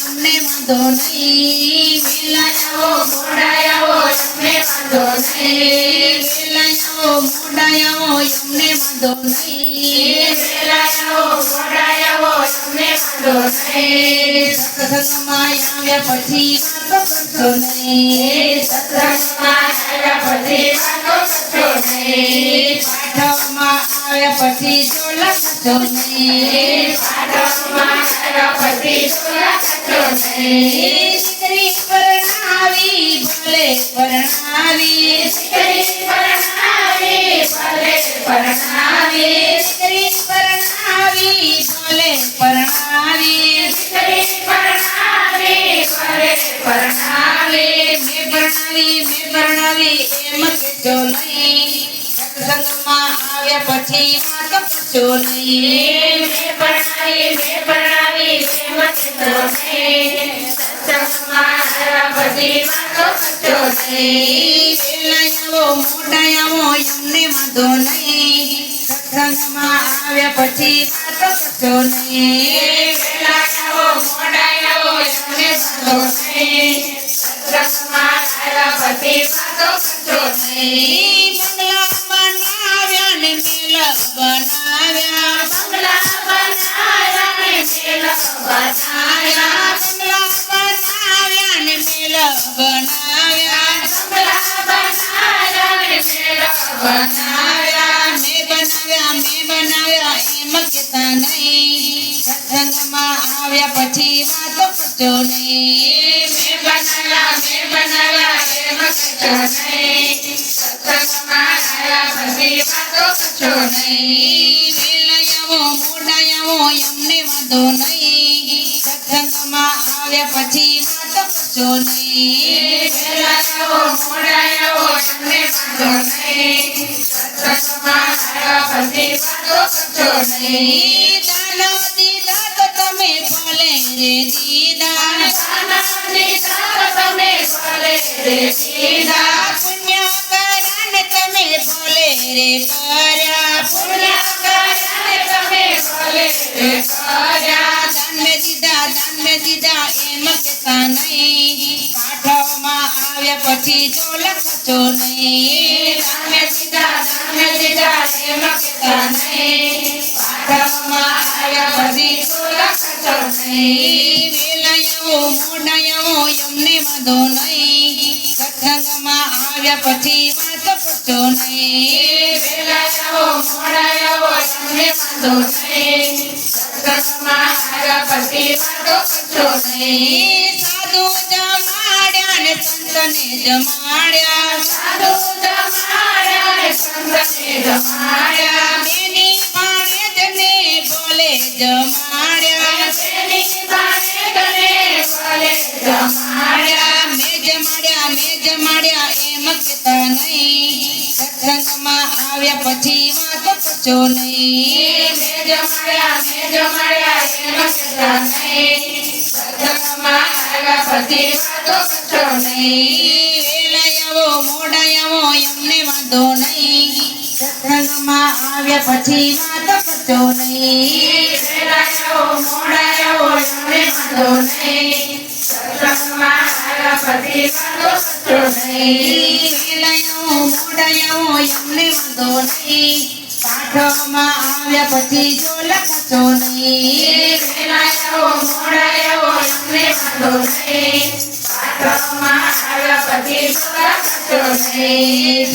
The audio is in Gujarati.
અમને વાંધો નહીં. વેલા આવો મોડા આવો અમને વાંધો નહીં. વેલા આવો મોડા આવો અમને વાંધો નહીં. વેલા આવો મોડા આવો અમને વાંધો નહીં. સત્સંગમાં આવ્યા પછી વાતો કરશો નહીં. સત્સંગમાં આવ્યા પછી વાતો કરશો નહીં. પાઠમાં આવ્યા પછી જોલા કરશો નહીં. પાઠમાં આવ્યા પછી જોલા કરશો નહીં. દીકરી પરણાવી ભલે પરણાવી. દીકરી પરણાવી ભલે પરણાવી. દીકરી પરણાવી ભલે પરણાવી. દીકરી પરણાવી ભલે પરણાવી. મેં પરણાવી એમ કહેશો નહીં. સત્સંગમાં આવ્યા પછી વાતો કરશો નહીં. મેં પરણાવી એમ કહેશો નહીં. સત્સંગમાં આવ્યા પછી વાતો કરશો નહીં. વેલા આવો મોડા આવો એમને વાંધો નહીં. સત્સંગમાં આવ્યા પછી વાતો કરશો નહીં. વેલા આવો મોડા આવો એમને વાંધો નહીં. સત્સંગમાં આવ્યા પછી વાતો કરશો નહીં. બંગલા બનાવ્યા ને મેલ બનાવ્યા. બંગલા બનાવ્યા ને મેલ બનાવ્યા. બંગલા બનાવ્યા ને મેલ બનાવ્યા. બંગલા બનાવ્યા ને મેલ બનાવ્યા. મેં બનાવ્યા એમ કહેતા નહીં. સત્સંગમાં આવ્યા પછી વાતો કરશો નહીં. મેં બનાવ્યા એમ કહેશો નહીં. સત્સંગમાં આવ્યા પછી વાતો કરશો નહીં. વેલા આવો મોડા આવો અમને વાંધો નહીં. સત્સંગમાં આવ્યા પછી વાતો કરશો નહીં. વેલા આવો મોડા આવો અમને વાંધો નહીં. સત્સંગમાં આવ્યા પછી વાતો કરશો નહીં. દાનો દીધા તો તમે ભલે રે દીધા. દાનો દીધા તો તમે ભલે રે દીધા. પુણ્ય કર્યા ને તમે ભલે રે કર્યા. પુણ્ય કર્યા ને તમે ભલે રે કર્યા. દાન મેં દીધા એમ કહેતા નહીં. પાઠમાં આવ્યા પછી જોલા કરશો નહીં. દાન મેં દીધા એમ કહેતા નહીં. પાઠમાં આવ્યા પછી જોલા કરશો નહીં. વેલા આવો મોડા આવો અમને વાંધો નહીં. સત્સંગમાં આવ્યા પછી વાતો કરશો નહીં. વેલા આવો મોડા આવો અમને વાંધો નહીં. સત્સંગમાં આવ્યા પછી વાતો કરશો નહીં. સાધુ જમાડ્યા ને સંતને જમાડ્યા. સાધુ જમાડ્યા ને સંતને જમાડ્યા. બેની ભાણેજને બોલે જમાડ્યા. બેની ભાણેજને બોલે જમાડ્યા. મેં જમાડ્યા એમ કહેતા નહીં. સત્સંગમાં આવ્યા પછી વાતો કરશો નહીં. મેં જમાડ્યા એમ કહેતા નહીં. સત્સંગમાં આવ્યા પછી વાતો કરશો નહીં. વેલા આવો મોડા આવો એમને વાંધો નહીં. સત્સંગમાં આવ્યા પછી વાતો કરશો નહીં. વેલા આવો મોડા આવો એમને વાંધો નહીં. સત્સંગમાં આવ્યા પછી વાતો કરશો નહીં. વેલા આવો મોડા આવો એમને વાંધો નહીં. પાઠમાં આવ્યા પછી જોલા કરશો નહીં. વેલા આવો મોડા આવો એમને વાંધો નહીં. પાઠમાં આવ્યા પછી જોલા કરશો નહીં.